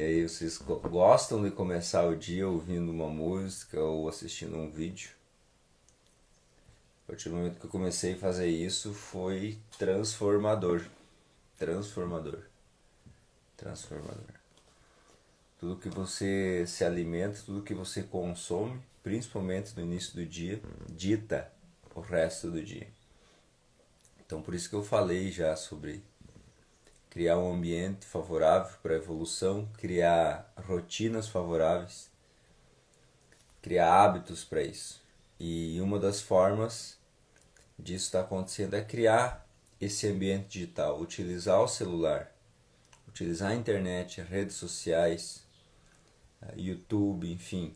E aí, vocês gostam de começar o dia ouvindo uma música ou assistindo um vídeo? A partir do momento que eu comecei a fazer isso, foi transformador. Transformador. Transformador. Tudo que você se alimenta, tudo que você consome, principalmente no início do dia, dita o resto do dia. Então, por isso que eu falei já sobre criar um ambiente favorável para a evolução, criar rotinas favoráveis, criar hábitos para isso. E uma das formas disso está acontecendo é criar esse ambiente digital, utilizar o celular, utilizar a internet, as redes sociais, YouTube, enfim,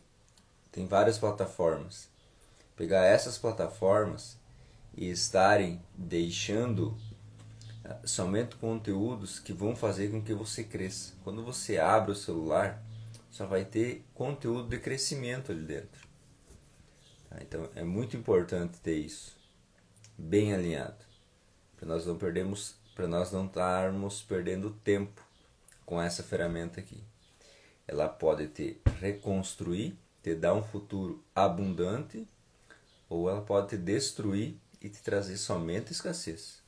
tem várias plataformas. Pegar essas plataformas e estarem deixando somente conteúdos que vão fazer com que você cresça. Quando você abre o celular, só vai ter conteúdo de crescimento ali dentro. Então é muito importante ter isso bem alinhado, para nós não estarmos perdendo tempo com essa ferramenta aqui. Ela pode te reconstruir, te dar um futuro abundante, ou ela pode te destruir e te trazer somente escassez.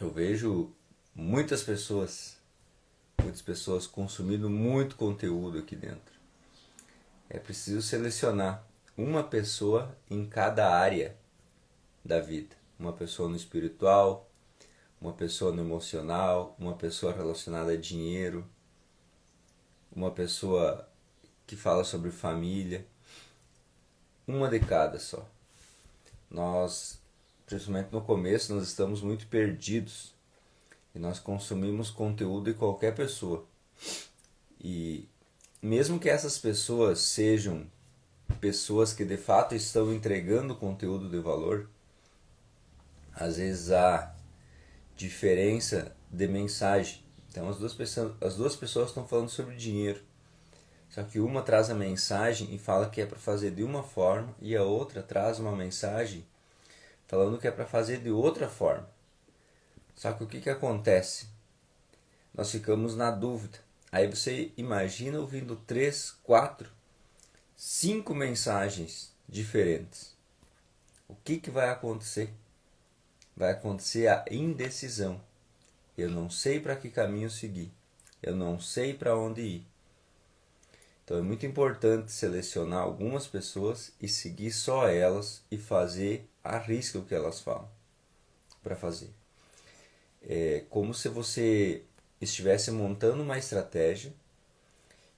Eu vejo muitas pessoas consumindo muito conteúdo aqui dentro. É preciso selecionar uma pessoa em cada área da vida. Uma pessoa no espiritual, uma pessoa no emocional, uma pessoa relacionada a dinheiro, uma pessoa que fala sobre família. Uma de cada só. Nós, principalmente no começo, nós estamos muito perdidos e nós consumimos conteúdo de qualquer pessoa. E mesmo que essas pessoas sejam pessoas que de fato estão entregando conteúdo de valor, às vezes há diferença de mensagem. Então as duas pessoas estão falando sobre dinheiro. Só que uma traz a mensagem e fala que é para fazer de uma forma e a outra traz uma mensagem falando que é para fazer de outra forma. Só que o que acontece? Nós ficamos na dúvida. Aí você imagina ouvindo 3, 4, 5 mensagens diferentes. O que vai acontecer? Vai acontecer a indecisão. Eu não sei para que caminho seguir. Eu não sei para onde ir. Então é muito importante selecionar algumas pessoas e seguir só elas e fazer à risca o que elas falam para fazer. É como se você estivesse montando uma estratégia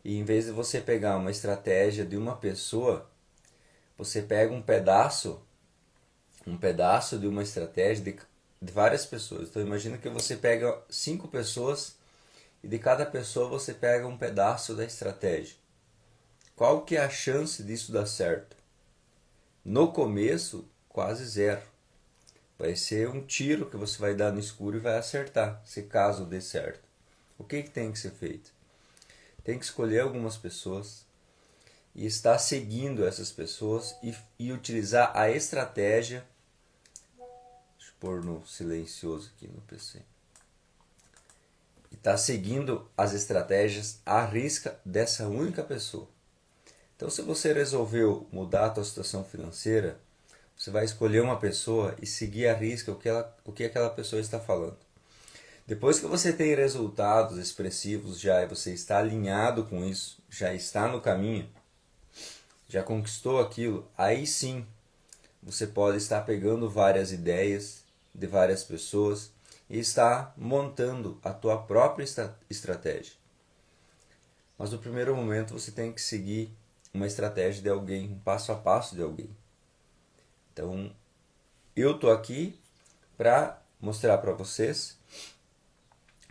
e em vez de você pegar uma estratégia de uma pessoa, você pega um pedaço de uma estratégia de várias pessoas. Então imagina que você pega 5 pessoas e de cada pessoa você pega um pedaço da estratégia. Qual que é a chance disso dar certo? No começo, quase zero. Vai ser um tiro que você vai dar no escuro e vai acertar, se caso dê certo. O que tem que ser feito? Tem que escolher algumas pessoas e estar seguindo essas pessoas e utilizar a estratégia. Deixa eu pôr no silencioso aqui no PC. E estar seguindo as estratégias à risca dessa única pessoa. Então, se você resolveu mudar a sua situação financeira, você vai escolher uma pessoa e seguir à risca o que aquela pessoa está falando. Depois que você tem resultados expressivos já e você está alinhado com isso, já está no caminho, já conquistou aquilo, aí sim você pode estar pegando várias ideias de várias pessoas e estar montando a tua própria estratégia. Mas no primeiro momento você tem que seguir uma estratégia de alguém, um passo a passo de alguém. Então, eu estou aqui para mostrar para vocês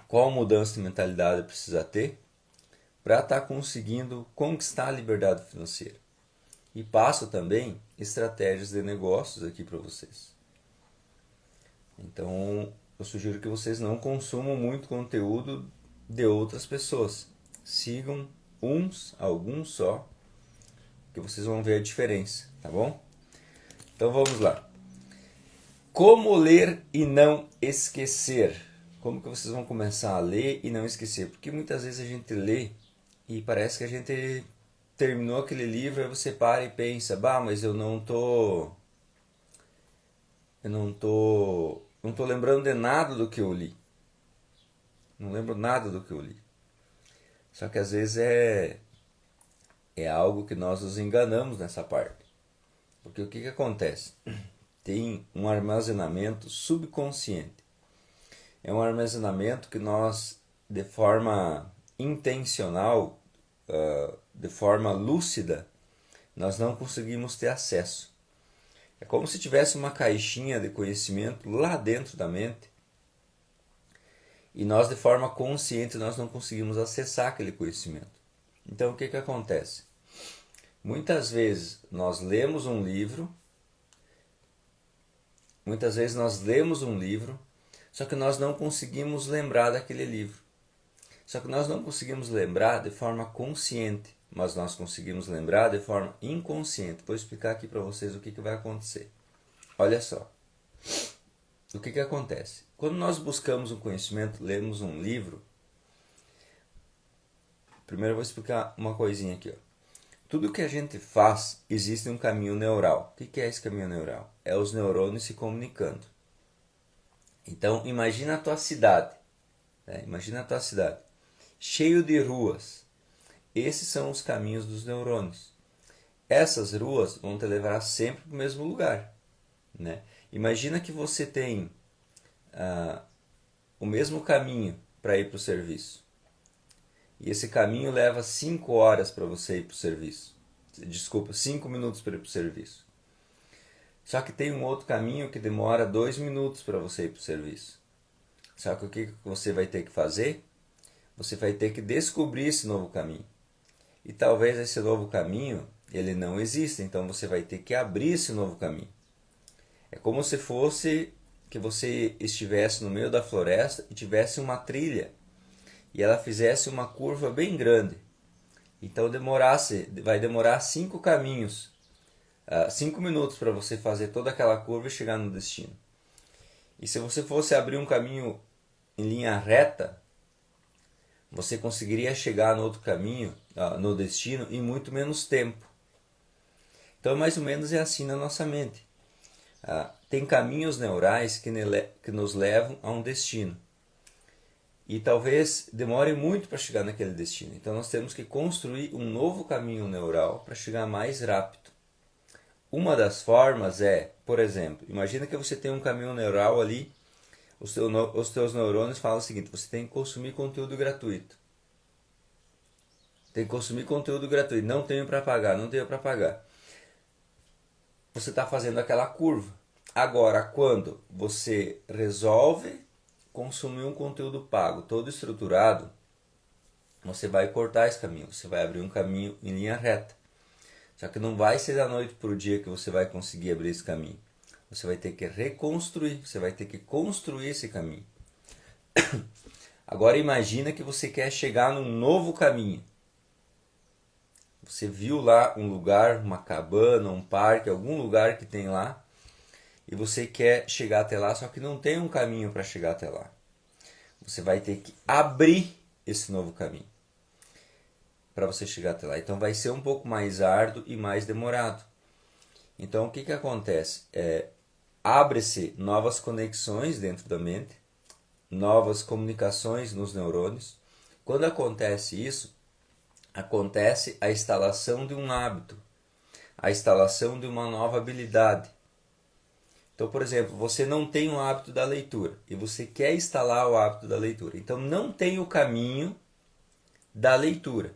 qual mudança de mentalidade precisa ter para estar conseguindo conquistar a liberdade financeira. E passo também estratégias de negócios aqui para vocês. Então, eu sugiro que vocês não consumam muito conteúdo de outras pessoas. Sigam alguns só, que vocês vão ver a diferença, tá bom? Então vamos lá. Como ler e não esquecer? Como que vocês vão começar a ler e não esquecer? Porque muitas vezes a gente lê e parece que a gente terminou aquele livro, aí você para e pensa, bah, mas não tô lembrando de nada do que eu li. Não lembro nada do que eu li. Só que às vezes é algo que nós nos enganamos nessa parte. Porque o que acontece? Tem um armazenamento subconsciente. É um armazenamento que nós, de forma intencional, de forma lúcida, nós não conseguimos ter acesso. É como se tivesse uma caixinha de conhecimento lá dentro da mente e nós, de forma consciente, nós não conseguimos acessar aquele conhecimento. Então, o que acontece? Muitas vezes nós lemos um livro, só que nós não conseguimos lembrar daquele livro. Só que nós não conseguimos lembrar de forma consciente, mas nós conseguimos lembrar de forma inconsciente. Vou explicar aqui para vocês o que vai acontecer. Olha só. O que acontece? Quando nós buscamos um conhecimento, lemos um livro. Primeiro eu vou explicar uma coisinha aqui. Ó. Tudo que a gente faz, existe um caminho neural. O que é esse caminho neural? É os neurônios se comunicando. Então, imagina a tua cidade. Imagina a tua cidade. Cheio de ruas. Esses são os caminhos dos neurônios. Essas ruas vão te levar sempre para o mesmo lugar. Né? Imagina que você tem o mesmo caminho para ir para o serviço. E esse caminho leva 5 horas para você ir para o serviço. Desculpa, 5 minutos para ir para o serviço. Só que tem um outro caminho que demora 2 minutos para você ir para o serviço. Só que o que você vai ter que fazer? Você vai ter que descobrir esse novo caminho. E talvez esse novo caminho ele não exista, então você vai ter que abrir esse novo caminho. É como se fosse que você estivesse no meio da floresta e tivesse uma trilha e ela fizesse uma curva bem grande. Então vai demorar 5 caminhos, 5 minutos para você fazer toda aquela curva e chegar no destino. E se você fosse abrir um caminho em linha reta, você conseguiria chegar no outro caminho, no destino, em muito menos tempo. Então, mais ou menos é assim na nossa mente. Tem caminhos neurais que nos levam a um destino. E talvez demore muito para chegar naquele destino. Então, nós temos que construir um novo caminho neural para chegar mais rápido. Uma das formas é, por exemplo, imagina que você tem um caminho neural ali, os teus neurônios falam o seguinte: você tem que consumir conteúdo gratuito. Tem que consumir conteúdo gratuito. Não tenho para pagar, não tenho para pagar. Você está fazendo aquela curva. Agora, quando você resolve consumir um conteúdo pago, todo estruturado, você vai cortar esse caminho. Você vai abrir um caminho em linha reta. Só que não vai ser da noite para o dia que você vai conseguir abrir esse caminho. Você vai ter que reconstruir, você vai ter que construir esse caminho. Agora imagina que você quer chegar num novo caminho. Você viu lá um lugar, uma cabana, um parque, algum lugar que tem lá, e você quer chegar até lá, só que não tem um caminho para chegar até lá. Você vai ter que abrir esse novo caminho para você chegar até lá. Então vai ser um pouco mais árduo e mais demorado. Então o que acontece? Abre-se novas conexões dentro da mente, novas comunicações nos neurônios. Quando acontece isso, acontece a instalação de um hábito, a instalação de uma nova habilidade. Então, por exemplo, você não tem o hábito da leitura e você quer instalar o hábito da leitura. Então, não tem o caminho da leitura.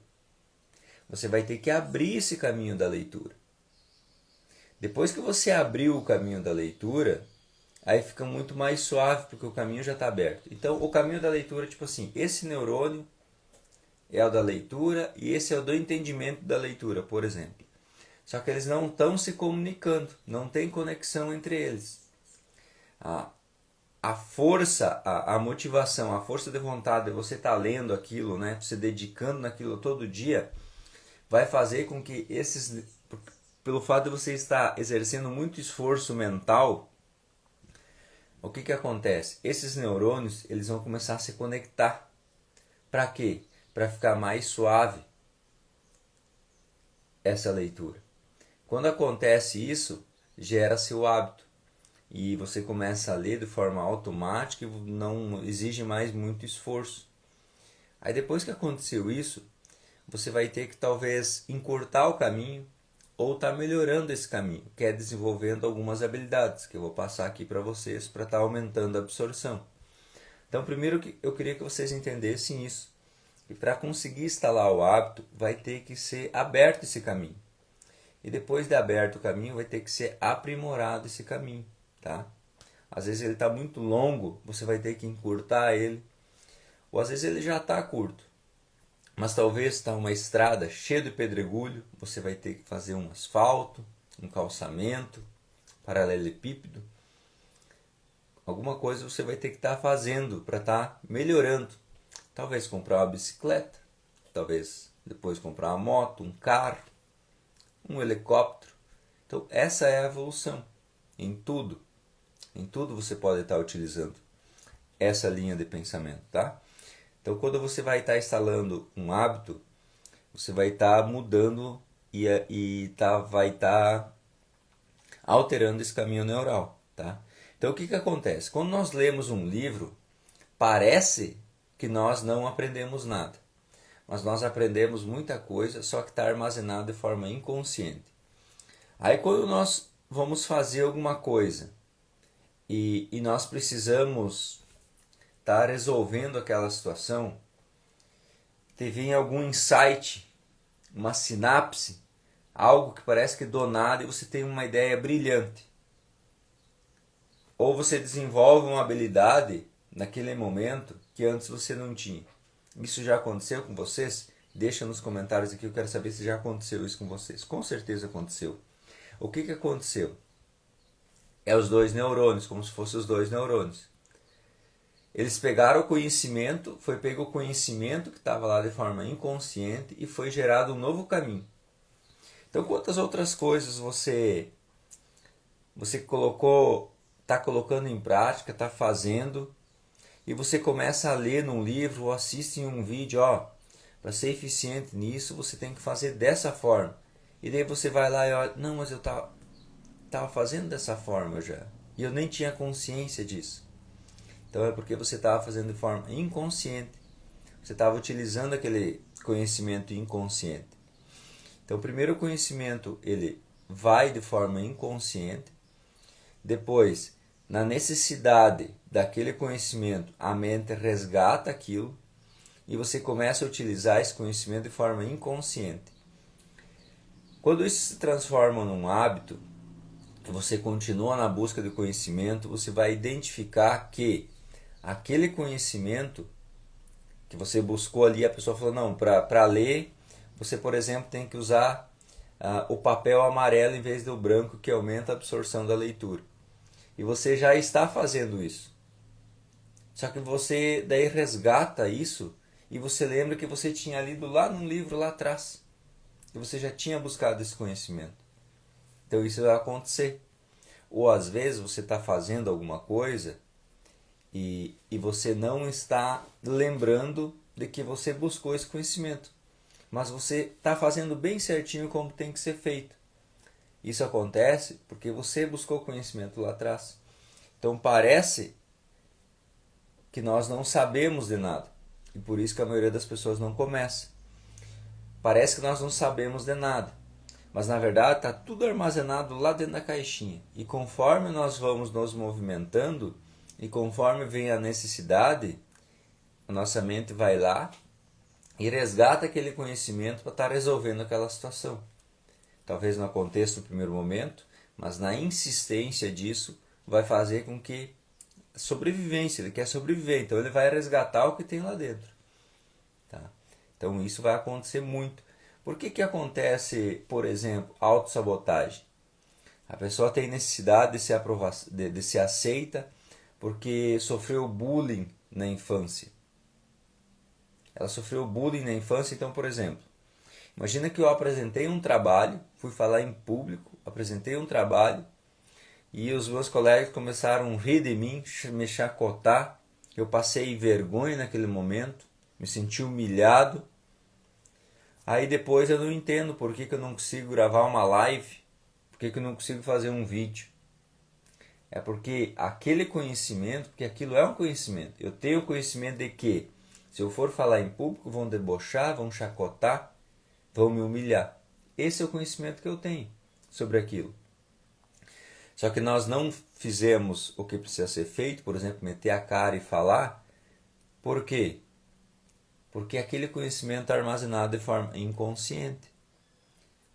Você vai ter que abrir esse caminho da leitura. Depois que você abriu o caminho da leitura, aí fica muito mais suave, porque o caminho já está aberto. Então, o caminho da leitura é tipo assim: esse neurônio é o da leitura e esse é o do entendimento da leitura, por exemplo. Só que eles não estão se comunicando, não tem conexão entre eles. A força, a motivação, a força de vontade de você estar lendo aquilo, né, se dedicando naquilo todo dia, vai fazer com que pelo fato de você estar exercendo muito esforço mental, o que acontece? Esses neurônios eles vão começar a se conectar. Para quê? Para ficar mais suave essa leitura. Quando acontece isso, gera-se o hábito. E você começa a ler de forma automática e não exige mais muito esforço. Aí depois que aconteceu isso, você vai ter que talvez encurtar o caminho ou estar melhorando esse caminho, que é desenvolvendo algumas habilidades que eu vou passar aqui para vocês para estar aumentando a absorção. Então, primeiro eu queria que vocês entendessem isso. E para conseguir instalar o hábito, vai ter que ser aberto esse caminho. E depois de aberto o caminho, vai ter que ser aprimorado esse caminho. Tá? Às vezes ele está muito longo, você vai ter que encurtar ele. Ou às vezes ele já está curto. Mas talvez está uma estrada cheia de pedregulho, você vai ter que fazer um asfalto, um calçamento, paralelepípedo. Alguma coisa você vai ter que estar fazendo para estar melhorando. Talvez comprar uma bicicleta, talvez depois comprar uma moto, um carro, um helicóptero. Então essa é a evolução em tudo. Em tudo você pode estar utilizando essa linha de pensamento, tá? Então quando você vai estar instalando um hábito, você vai estar mudando vai estar alterando esse caminho neural, tá? Então o que acontece? Quando nós lemos um livro, parece que nós não aprendemos nada. Mas nós aprendemos muita coisa, só que está armazenado de forma inconsciente. Aí quando nós vamos fazer alguma coisa e nós precisamos estar resolvendo aquela situação, teve algum insight, uma sinapse, algo que parece que do nada e você tem uma ideia brilhante. Ou você desenvolve uma habilidade naquele momento que antes você não tinha. Isso já aconteceu com vocês? Deixa nos comentários aqui, eu quero saber se já aconteceu isso com vocês. Com certeza aconteceu. O que aconteceu? É os dois neurônios, como se fossem os dois neurônios. Eles pegaram o conhecimento, foi pego o conhecimento que estava lá de forma inconsciente e foi gerado um novo caminho. Então quantas outras coisas você está colocando em prática, está fazendo, e você começa a ler num livro ou assiste em um vídeo, para ser eficiente nisso, você tem que fazer dessa forma. E daí você vai lá e olha, não, mas eu estava fazendo dessa forma já. E eu nem tinha consciência disso. Então é porque você estava fazendo de forma inconsciente. Você estava utilizando aquele conhecimento inconsciente. Então primeiro o conhecimento ele vai de forma inconsciente. Depois, na necessidade daquele conhecimento, a mente resgata aquilo e você começa a utilizar esse conhecimento de forma inconsciente. Quando isso se transforma num hábito, você continua na busca de conhecimento, você vai identificar que aquele conhecimento que você buscou ali, a pessoa falou, não, para ler, você, por exemplo, tem que usar o papel amarelo em vez do branco, que aumenta a absorção da leitura. E você já está fazendo isso. Só que você daí resgata isso e você lembra que você tinha lido lá num livro lá atrás. E você já tinha buscado esse conhecimento. Então isso vai acontecer. Ou às vezes você está fazendo alguma coisa e você não está lembrando de que você buscou esse conhecimento. Mas você está fazendo bem certinho como tem que ser feito. Isso acontece porque você buscou conhecimento lá atrás. Então parece que nós não sabemos de nada. E por isso que a maioria das pessoas não começa. Parece que nós não sabemos de nada. Mas na verdade está tudo armazenado lá dentro da caixinha. E conforme nós vamos nos movimentando, e conforme vem a necessidade, a nossa mente vai lá e resgata aquele conhecimento para estar resolvendo aquela situação. Talvez não aconteça no primeiro momento, mas na insistência disso vai fazer com que sobrevivência, ele quer sobreviver, então ele vai resgatar o que tem lá dentro. Tá? Então isso vai acontecer muito. Por que acontece, por exemplo, autossabotagem? A pessoa tem necessidade de ser aceita porque sofreu bullying na infância. Ela sofreu bullying na infância, então, por exemplo, imagina que eu apresentei um trabalho, fui falar em público, apresentei um trabalho e os meus colegas começaram a rir de mim, me chacotar. Eu passei vergonha naquele momento, me senti humilhado. Aí depois eu não entendo por que eu não consigo gravar uma live, por que eu não consigo fazer um vídeo. É porque aquele conhecimento, porque aquilo é um conhecimento. Eu tenho conhecimento de que se eu for falar em público, vão debochar, vão chacotar, vão me humilhar. Esse é o conhecimento que eu tenho sobre aquilo. Só que nós não fizemos o que precisa ser feito, por exemplo, meter a cara e falar. Por quê? Porque aquele conhecimento está armazenado de forma inconsciente.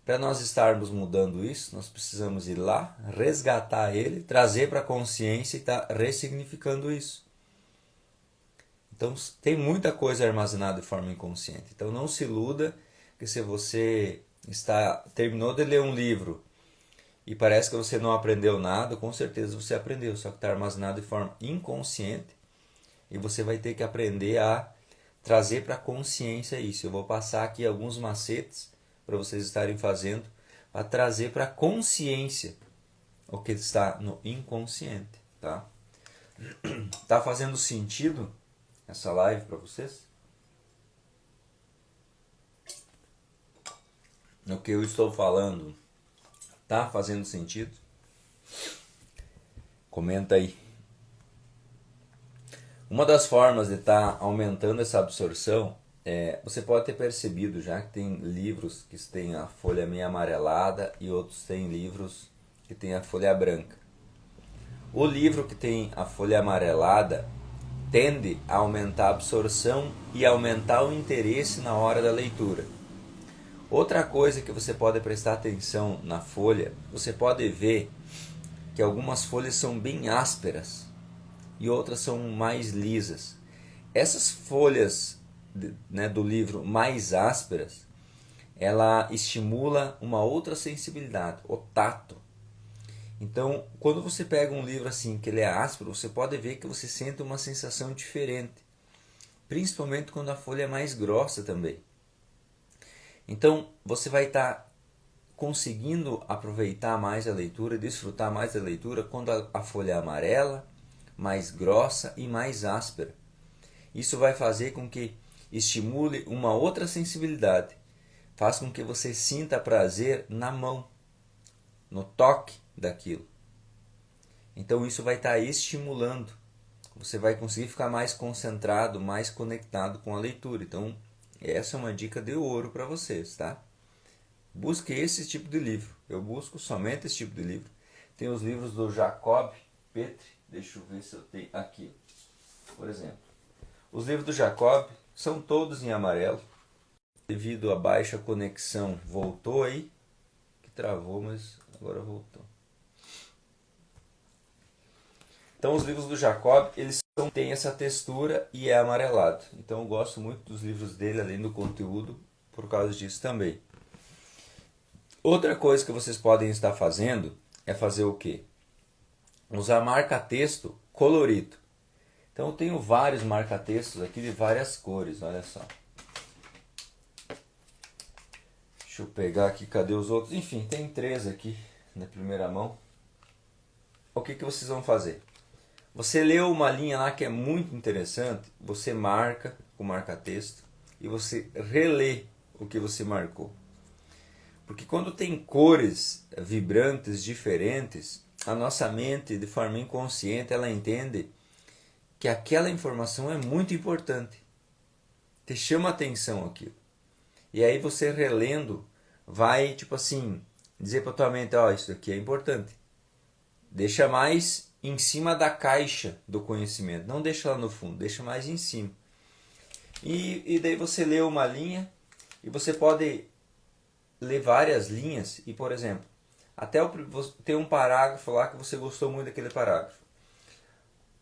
Para nós estarmos mudando isso, nós precisamos ir lá, resgatar ele, trazer para a consciência e estar ressignificando isso. Então tem muita coisa armazenada de forma inconsciente. Então não se iluda que se você terminou de ler um livro e parece que você não aprendeu nada, com certeza você aprendeu, só que está armazenado de forma inconsciente e você vai ter que aprender a trazer para a consciência isso. Eu vou passar aqui alguns macetes para vocês estarem fazendo, para trazer para a consciência o que está no inconsciente. Tá? Tá fazendo sentido essa live para vocês? O que eu estou falando tá fazendo sentido? Comenta aí. Uma das formas de estar aumentando essa absorção você pode ter percebido já que tem livros que têm a folha meio amarelada e outros têm livros que têm a folha branca. O livro que tem a folha amarelada tende a aumentar a absorção e aumentar o interesse na hora da leitura. Outra coisa que você pode prestar atenção na folha, você pode ver que algumas folhas são bem ásperas e outras são mais lisas. Essas folhas do livro mais ásperas, ela estimula uma outra sensibilidade, o tato. Então, quando você pega um livro assim, que ele é áspero, você pode ver que você sente uma sensação diferente. Principalmente quando a folha é mais grossa também. Então, você vai estar conseguindo aproveitar mais a leitura, desfrutar mais da leitura quando a folha é amarela, mais grossa e mais áspera. Isso vai fazer com que estimule uma outra sensibilidade. Faz com que você sinta prazer na mão, no toque daquilo. Então isso vai estar estimulando. Você vai conseguir ficar mais concentrado, mais conectado com a leitura. Então essa é uma dica de ouro para vocês, tá? Busque esse tipo de livro. Eu busco somente esse tipo de livro. Tem os livros do Jacob Petri. Deixa eu ver se eu tenho aqui. Por exemplo, os livros do Jacob são todos em amarelo. Devido à baixa conexão, voltou aí. Que travou, mas agora voltou. Então os livros do Jacob, eles têm essa textura e é amarelado. Então eu gosto muito dos livros dele, além do conteúdo, por causa disso também. Outra coisa que vocês podem estar fazendo é fazer o quê? Usar marca-texto colorido. Então eu tenho vários marca-textos aqui de várias cores, olha só. Deixa eu pegar aqui, cadê os outros? Enfim, tem 3 aqui na primeira mão. O que vocês vão fazer? Você leu uma linha lá que é muito interessante, você marca com marca-texto e você relê o que você marcou. Porque quando tem cores vibrantes diferentes, a nossa mente, de forma inconsciente, ela entende que aquela informação é muito importante. Te chama atenção aquilo. E aí você relendo vai, tipo assim, dizer para tua mente, ó, isso aqui é importante. Deixa mais em cima da caixa do conhecimento. Não deixa lá no fundo, deixa mais em cima. E daí você lê uma linha e você pode ler várias linhas e, por exemplo, tem um parágrafo lá que você gostou muito daquele parágrafo.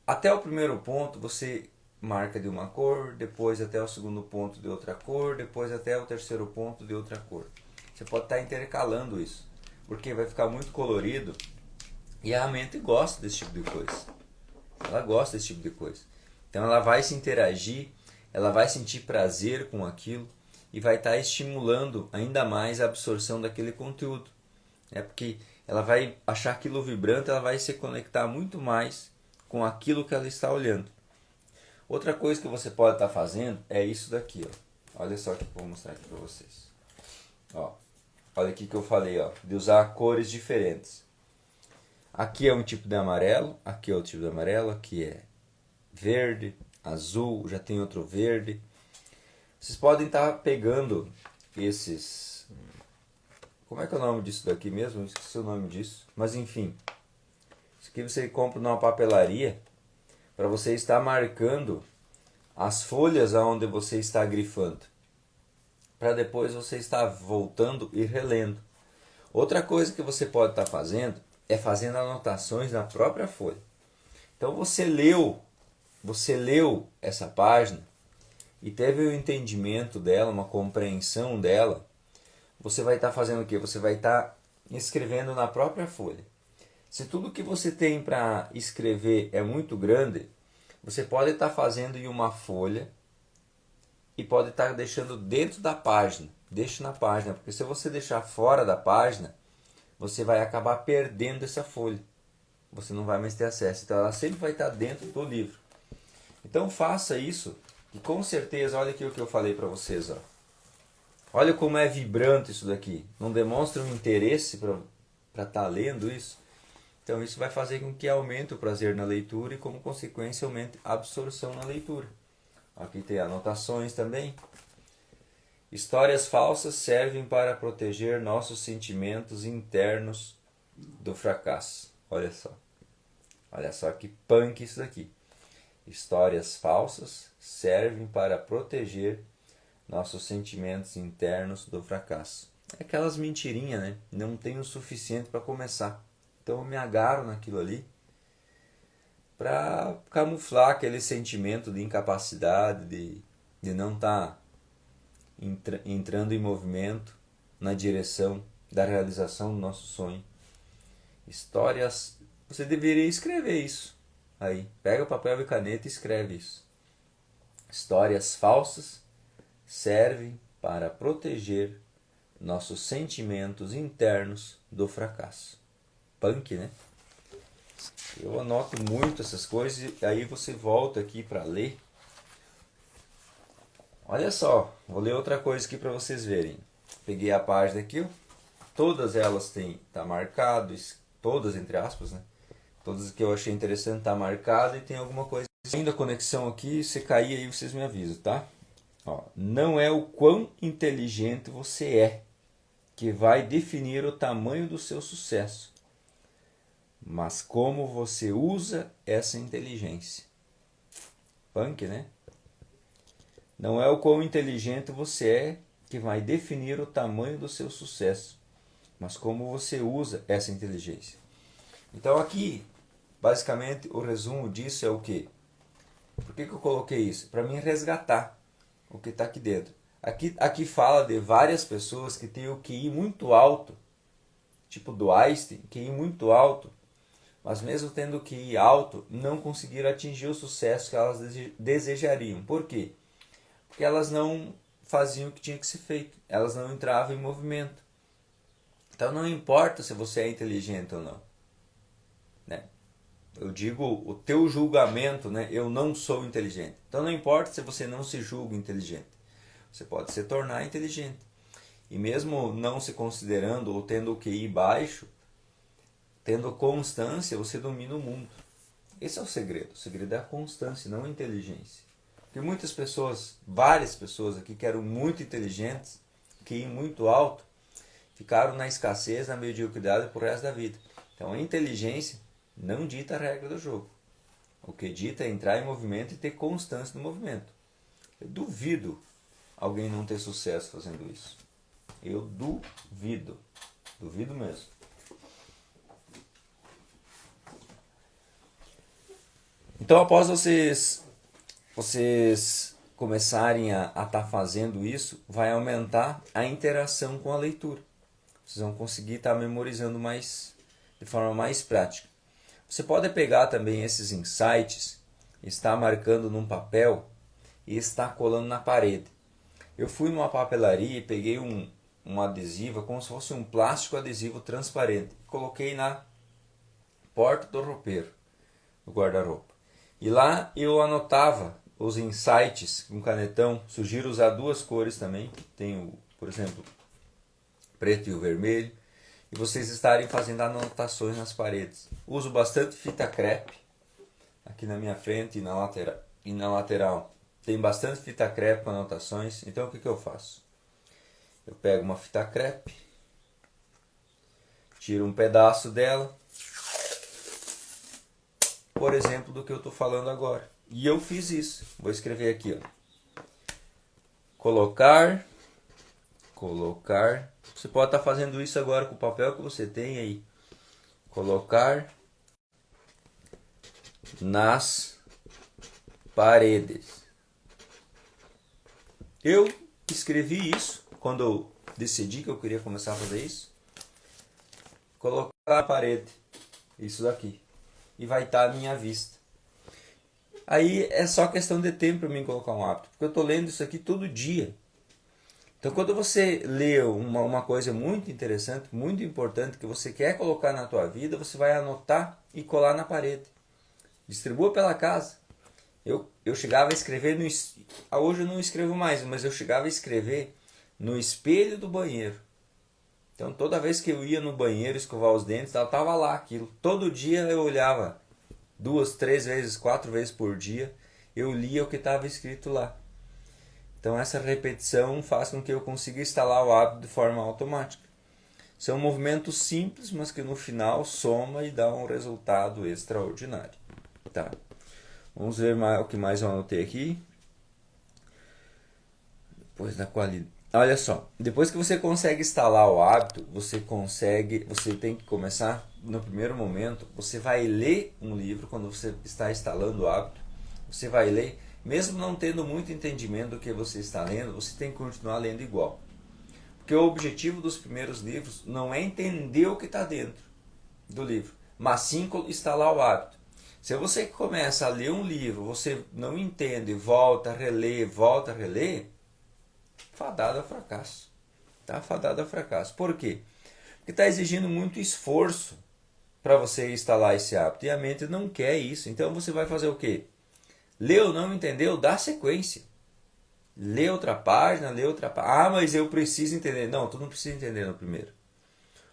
Até o primeiro ponto você marca de uma cor, depois até o segundo ponto de outra cor, depois até o terceiro ponto de outra cor. Você pode estar intercalando isso, porque vai ficar muito colorido e a mente gosta desse tipo de coisa. Ela gosta desse tipo de coisa. Então ela vai se interagir, ela vai sentir prazer com aquilo e vai estar estimulando ainda mais a absorção daquele conteúdo. né? Porque ela vai achar aquilo vibrante, ela vai se conectar muito mais com aquilo que ela está olhando. Outra coisa que você pode estar fazendo é isso daqui, ó. Olha só que eu vou mostrar aqui para vocês. Ó, olha aqui que eu falei, ó, de usar cores diferentes. Aqui é um tipo de amarelo, aqui é outro tipo de amarelo, aqui é verde, azul, já tem outro verde. Vocês podem estar pegando esses... Como é que é o nome disso daqui mesmo? Eu esqueci o nome disso. Mas enfim, isso aqui você compra numa papelaria para você estar marcando as folhas aonde você está grifando, para depois você estar voltando e relendo. Outra coisa que você pode estar fazendo é fazendo anotações na própria folha. Então você leu essa página e teve o entendimento dela, uma compreensão dela, você vai estar fazendo o quê? Você vai estar escrevendo na própria folha. Se tudo que você tem para escrever é muito grande, você pode estar fazendo em uma folha e pode estar deixando dentro da página. Deixe na página, porque se você deixar fora da página, você vai acabar perdendo essa folha. Você não vai mais ter acesso. Então ela sempre vai estar dentro do livro. Então faça isso e com certeza, olha aqui o que eu falei para vocês. Ó. Olha como é vibrante isso daqui. Não demonstra um interesse para estar lendo isso? Então isso vai fazer com que aumente o prazer na leitura e como consequência aumente a absorção na leitura. Aqui tem anotações também. Histórias falsas servem para proteger nossos sentimentos internos do fracasso. Olha só. Olha só que punk isso daqui. Histórias falsas servem para proteger nossos sentimentos internos do fracasso. É aquelas mentirinhas, né? Não tem o suficiente para começar. Então eu me agarro naquilo ali para camuflar aquele sentimento de incapacidade, de não estar entrando em movimento na direção da realização do nosso sonho. Histórias, você deveria escrever isso. Aí, pega papel e caneta e escreve isso. Histórias falsas servem para proteger nossos sentimentos internos do fracasso. Punk, né? Eu anoto muito essas coisas e aí você volta aqui para ler. Olha só, vou ler outra coisa aqui para vocês verem. Peguei a página aqui, ó. Todas elas têm, tá marcado, todas entre aspas, né? Todas que eu achei interessante tá marcado e tem alguma coisa. Ainda a conexão aqui, se cair aí vocês me avisam, tá? Ó, não é o quão inteligente você é que vai definir o tamanho do seu sucesso, mas como você usa essa inteligência. Punk, né? Não é o quão inteligente você é que vai definir o tamanho do seu sucesso, mas como você usa essa inteligência. Então aqui, basicamente, o resumo disso é o quê? Por que eu coloquei isso? Para mim resgatar o que está aqui dentro. Aqui fala de várias pessoas que têm o QI muito alto, tipo do Einstein, QI muito alto, mas mesmo tendo o QI alto, não conseguiram atingir o sucesso que elas desejariam. Por quê? Porque elas não faziam o que tinha que ser feito, elas não entravam em movimento. Então não importa se você é inteligente ou não, né? Eu digo o teu julgamento, né? Eu não sou inteligente. Então não importa se você não se julga inteligente, você pode se tornar inteligente. E mesmo não se considerando ou tendo o QI baixo, tendo constância, você domina o mundo. Esse é o segredo. O segredo é a constância, não a inteligência. Porque muitas pessoas, várias pessoas aqui que eram muito inteligentes, QI muito alto, ficaram na escassez, na mediocridade pro resto da vida. Então a inteligência não dita a regra do jogo. O que dita é entrar em movimento e ter constância no movimento. Eu duvido alguém não ter sucesso fazendo isso. Eu duvido. Duvido mesmo. Então após vocês começarem a estar fazendo isso, vai aumentar a interação com a leitura. Vocês vão conseguir estar memorizando de forma mais prática. Você pode pegar também esses insights, estar marcando num papel e estar colando na parede. Eu fui numa papelaria e peguei um adesivo, como se fosse um plástico adesivo transparente. Coloquei na porta do roupeiro, do guarda-roupa. E lá eu anotava os insights com canetão. Sugiro usar duas cores também. Tem, por exemplo, preto e o vermelho. E vocês estarem fazendo anotações nas paredes. Uso bastante fita crepe aqui na minha frente e na lateral. Tem bastante fita crepe com anotações. Então o que eu faço? Eu pego uma fita crepe, tiro um pedaço dela, por exemplo, do que eu estou falando agora. E eu fiz isso. Vou escrever aqui, ó. Colocar. Você pode estar fazendo isso agora com o papel que você tem aí. Colocar nas paredes. Eu escrevi isso quando eu decidi que eu queria começar a fazer isso. Colocar na parede. Isso daqui. E vai estar à minha vista. Aí é só questão de tempo para mim colocar um hábito. Porque eu estou lendo isso aqui todo dia. Então quando você lê uma coisa muito interessante, muito importante, que você quer colocar na tua vida, você vai anotar e colar na parede. Distribua pela casa. Eu chegava a escrever hoje eu não escrevo mais, mas eu chegava a escrever no espelho do banheiro. Então toda vez que eu ia no banheiro escovar os dentes, ela estava lá aquilo. Todo dia eu olhava 2, 3 vezes, 4 vezes por dia, eu lia o que estava escrito lá. Então essa repetição faz com que eu consiga instalar o hábito de forma automática. São movimentos simples, mas que no final soma e dá um resultado extraordinário. Tá. Vamos ver o que mais eu anotei aqui. Depois da qualidade. Olha só, depois que você consegue instalar o hábito, você tem que começar, no primeiro momento, você vai ler um livro, quando você está instalando o hábito, você vai ler, mesmo não tendo muito entendimento do que você está lendo, você tem que continuar lendo igual. Porque o objetivo dos primeiros livros não é entender o que está dentro do livro, mas sim instalar o hábito. Se você começa a ler um livro, você não entende, volta a reler, fadado ao fracasso. Tá? Fadado ao fracasso. Por quê? Porque está exigindo muito esforço para você instalar esse hábito. E a mente não quer isso. Então você vai fazer o quê? Leu, não entendeu? Dá sequência. Lê outra página, lê outra página. Ah, mas eu preciso entender. Não, tu não precisa entender no primeiro.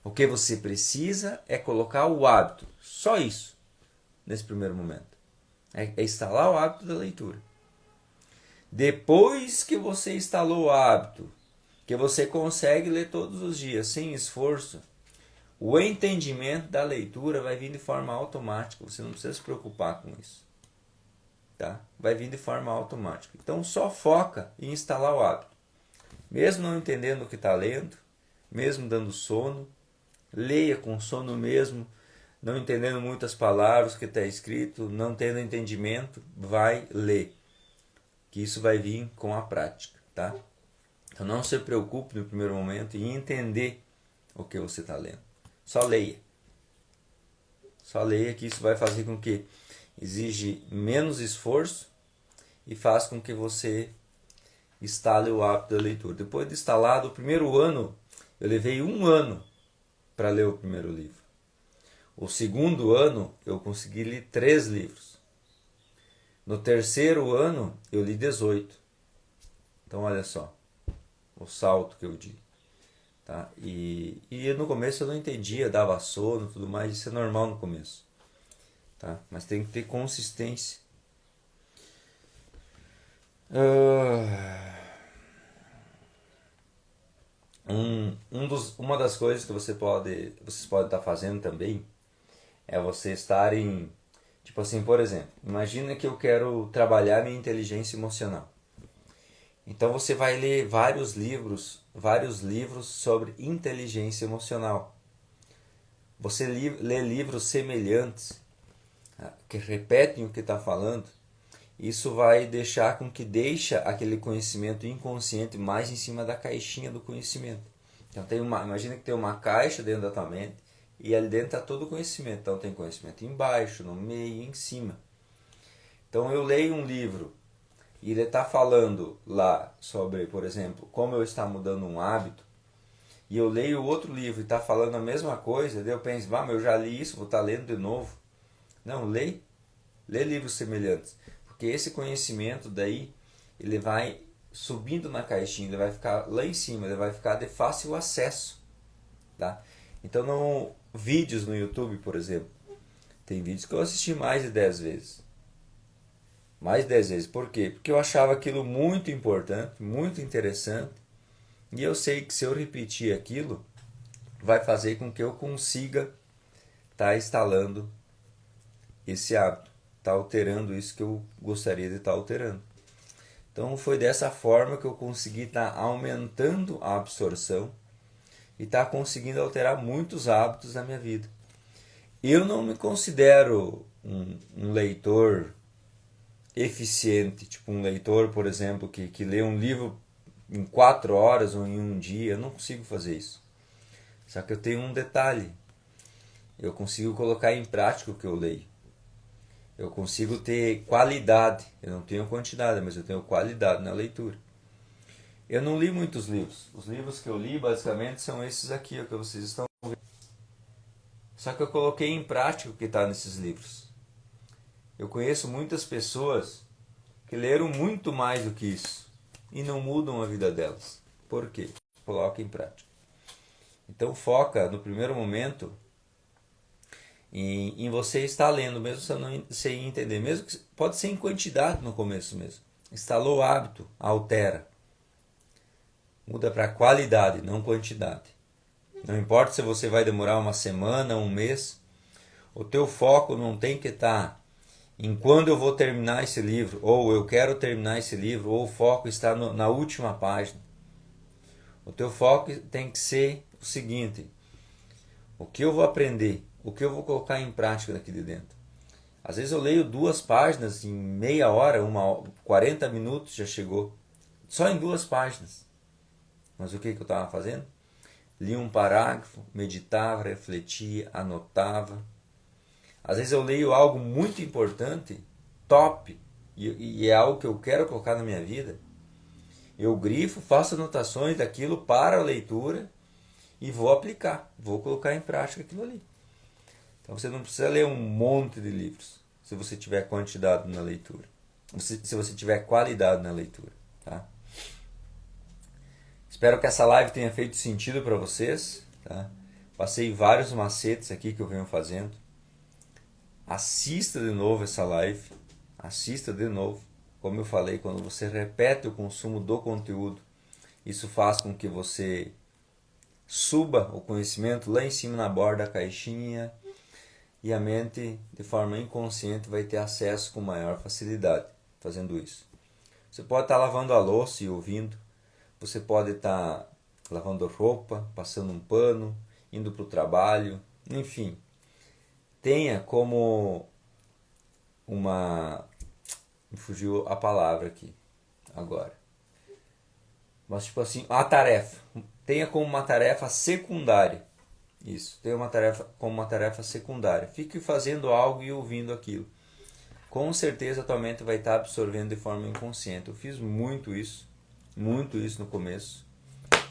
O que você precisa é colocar o hábito. Só isso. Nesse primeiro momento. É instalar o hábito da leitura. Depois que você instalou o hábito, que você consegue ler todos os dias sem esforço, o entendimento da leitura vai vir de forma automática. Você não precisa se preocupar com isso. Tá? Vai vir de forma automática. Então só foca em instalar o hábito. Mesmo não entendendo o que está lendo, mesmo dando sono, leia com sono mesmo, não entendendo muitas palavras que está escrito, não tendo entendimento, vai ler. Que isso vai vir com a prática, tá? Então não se preocupe no primeiro momento em entender o que você está lendo. Só leia. Só leia, que isso vai fazer com que exige menos esforço e faz com que você instale o hábito da leitura. Depois de instalado, o primeiro ano, eu levei 1 ano para ler o primeiro livro. O segundo ano, eu consegui ler 3 livros. No terceiro ano, eu li 18. Então, olha só o salto que eu di. Tá? E no começo eu não entendia, dava sono e tudo mais. Isso é normal no começo. Tá? Mas tem que ter consistência. Uma das coisas que vocês podem estar fazendo também é você estarem... Tipo assim, por exemplo, imagina que eu quero trabalhar minha inteligência emocional. Então você vai ler vários livros sobre inteligência emocional. Você lê livros semelhantes, que repetem o que está falando. Isso vai deixar com que deixa aquele conhecimento inconsciente mais em cima da caixinha do conhecimento. Então imagina que tem uma caixa dentro da tua mente, e ali dentro está todo o conhecimento. Então tem conhecimento embaixo, no meio e em cima. Então eu leio um livro e ele está falando lá sobre, por exemplo, como eu estar mudando um hábito. e eu leio outro livro e está falando a mesma coisa, daí eu penso, mas eu já li isso, vou estar lendo de novo. Não, lê livros semelhantes, porque esse conhecimento daí, ele vai subindo na caixinha, ele vai ficar lá em cima, ele vai ficar de fácil acesso, tá? Então, não, vídeos no YouTube, por exemplo, tem vídeos que eu assisti mais de 10 vezes. Mais de 10 vezes. Por quê? Porque eu achava aquilo muito importante, muito interessante, e eu sei que se eu repetir aquilo, vai fazer com que eu consiga estar instalando esse hábito, estar alterando isso que eu gostaria de estar alterando. Então foi dessa forma que eu consegui estar aumentando a absorção e estar conseguindo alterar muitos hábitos na minha vida. Eu não me considero um leitor eficiente, tipo um leitor, por exemplo, que lê um livro em 4 horas ou em um dia. Eu não consigo fazer isso. Só que eu tenho um detalhe: eu consigo colocar em prática o que eu leio. Eu consigo ter qualidade. Eu não tenho quantidade, mas eu tenho qualidade na leitura. Eu não li muitos livros. Os livros que eu li, basicamente, são esses aqui, ó, que vocês estão vendo. Só que eu coloquei em prática o que está nesses livros. Eu conheço muitas pessoas que leram muito mais do que isso e não mudam a vida delas. Por quê? Coloca em prática. Então foca no primeiro momento em você estar lendo, mesmo você não sem entender, mesmo que pode ser em quantidade no começo mesmo. Instalou o hábito, altera. Muda para qualidade, não quantidade. Não importa se você vai demorar uma semana, um mês, o teu foco não tem que estar em quando eu vou terminar esse livro, ou eu quero terminar esse livro, ou o foco está na última página. O teu foco tem que ser o seguinte: o que eu vou aprender, o que eu vou colocar em prática daqui de dentro. Às vezes eu leio 2 páginas em meia hora, 40 minutos já chegou, só em 2 páginas. Mas o que eu estava fazendo? Li um parágrafo, meditava, refletia, anotava. Às vezes eu leio algo muito importante, top, e é algo que eu quero colocar na minha vida. Eu grifo, faço anotações daquilo para a leitura e vou aplicar, vou colocar em prática aquilo ali. Então você não precisa ler um monte de livros se você tiver quantidade na leitura, se você tiver qualidade na leitura, tá? Espero que essa live tenha feito sentido para vocês, tá? Passei vários macetes aqui que eu venho fazendo. Assista de novo essa live, assista de novo. Como eu falei, quando você repete o consumo do conteúdo, isso faz com que você suba o conhecimento lá em cima na borda da caixinha e a mente, de forma inconsciente, vai ter acesso com maior facilidade fazendo isso. Você pode estar lavando a louça e ouvindo, você pode estar lavando roupa, passando um pano, indo para o trabalho, enfim. Tenha como uma... Me fugiu a palavra aqui agora. Mas tipo assim, a tarefa. Tenha como uma tarefa secundária. Isso, tenha uma tarefa como uma tarefa secundária. Fique fazendo algo e ouvindo aquilo. Com certeza a tua mente vai estar absorvendo de forma inconsciente. Eu fiz muito isso no começo.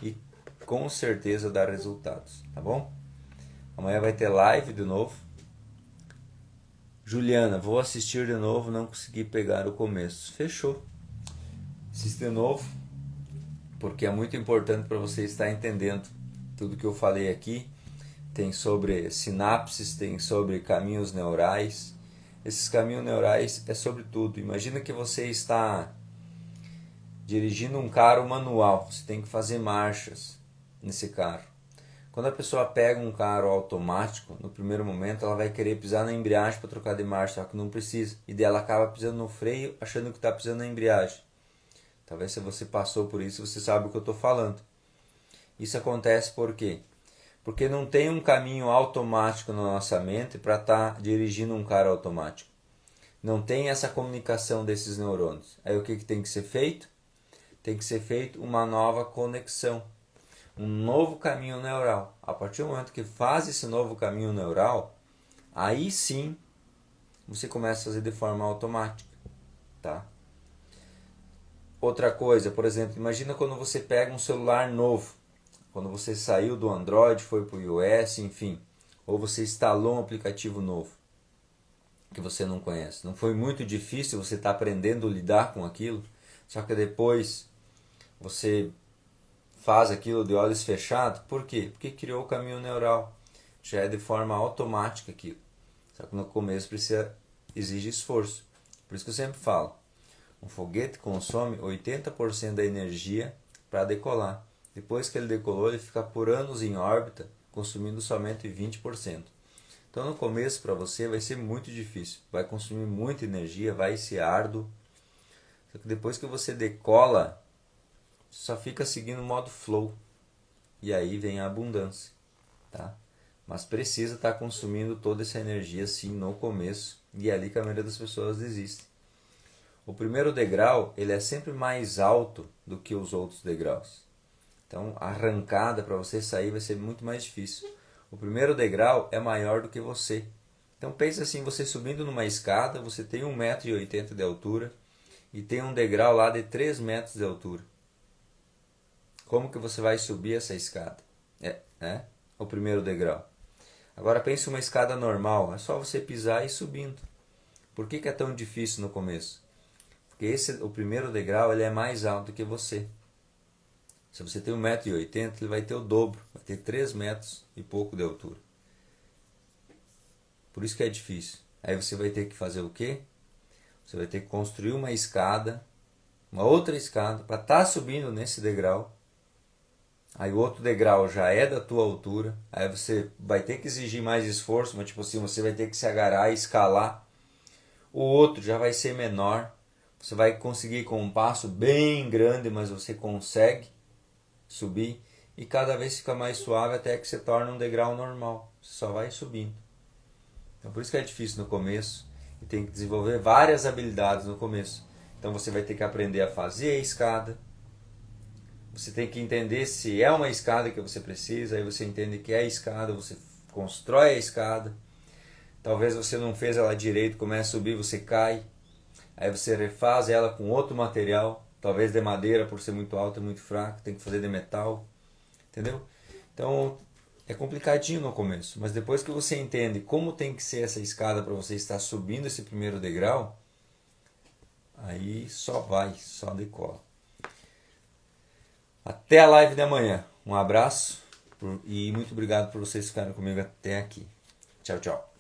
E com certeza dá resultados, tá bom? Amanhã vai ter live de novo. Juliana, vou assistir de novo, não consegui pegar o começo. Fechou. Assiste de novo, porque é muito importante para você estar entendendo tudo que eu falei aqui. Tem sobre sinapses, tem sobre caminhos neurais. Esses caminhos neurais é sobre tudo. Imagina que você está dirigindo um carro manual, você tem que fazer marchas nesse carro. Quando a pessoa pega um carro automático, no primeiro momento ela vai querer pisar na embreagem para trocar de marcha, só que não precisa. E daí ela acaba pisando no freio, achando que está pisando na embreagem. Talvez se você passou por isso, você sabe o que eu estou falando. Isso acontece por quê? Porque não tem um caminho automático na nossa mente para estar dirigindo um carro automático. Não tem essa comunicação desses neurônios. Aí o que tem que ser feito? Tem que ser feito uma nova conexão. Um novo caminho neural. A partir do momento que faz esse novo caminho neural, aí sim você começa a fazer de forma automática, tá? Outra coisa, por exemplo, imagina quando você pega um celular novo. quando você saiu do Android, foi para o iOS, enfim, ou você instalou um aplicativo novo que você não conhece. Não foi muito difícil, você está aprendendo a lidar com aquilo, só que depois você faz aquilo de olhos fechados. Por quê? Porque criou o caminho neural. Já é de forma automática aquilo. Só que no começo exige esforço. Por isso que eu sempre falo, um foguete consome 80% da energia para decolar. Depois que ele decolou, ele fica por anos em órbita, consumindo somente 20%. Então no começo para você vai ser muito difícil, vai consumir muita energia, vai ser árduo. Só que depois que você decola, só fica seguindo o modo flow. E aí vem a abundância, tá? Mas precisa estar consumindo toda essa energia sim no começo, e é ali que a maioria das pessoas desiste. O primeiro degrau, ele é sempre mais alto do que os outros degraus. Então a arrancada para você sair vai ser muito mais difícil. O primeiro degrau é maior do que você. Então pensa assim, você subindo numa escada, você tem 1,80 m de altura e tem um degrau lá de 3 metros de altura. Como que você vai subir essa escada? O primeiro degrau. Agora pense uma escada normal, é só você pisar e ir subindo. Por que é tão difícil no começo? Porque o primeiro degrau ele é mais alto que você. Se você tem 1,80 m, ele vai ter o dobro, vai ter 3 metros e pouco de altura. Por isso que é difícil. Aí você vai ter que fazer o quê? Você vai ter que construir uma escada, uma outra escada, para estar subindo nesse degrau. Aí o outro degrau já é da tua altura, aí você vai ter que exigir mais esforço, mas tipo assim, você vai ter que se agarrar e escalar. O outro já vai ser menor, você vai conseguir com um passo bem grande, mas você consegue subir, e cada vez fica mais suave até que você torna um degrau normal, você só vai subindo. Então por isso que é difícil no começo, e tem que desenvolver várias habilidades no começo. Então você vai ter que aprender a fazer a escada, você tem que entender se é uma escada que você precisa, aí você entende que é a escada, você constrói a escada. Talvez você não fez ela direito, começa a subir, você cai. Aí você refaz ela com outro material, talvez de madeira por ser muito alto e muito fraco, tem que fazer de metal, entendeu? Então é complicadinho no começo, mas depois que você entende como tem que ser essa escada para você estar subindo esse primeiro degrau, aí só decola. Até a live de amanhã. Um abraço e muito obrigado por vocês ficarem comigo até aqui. Tchau, tchau.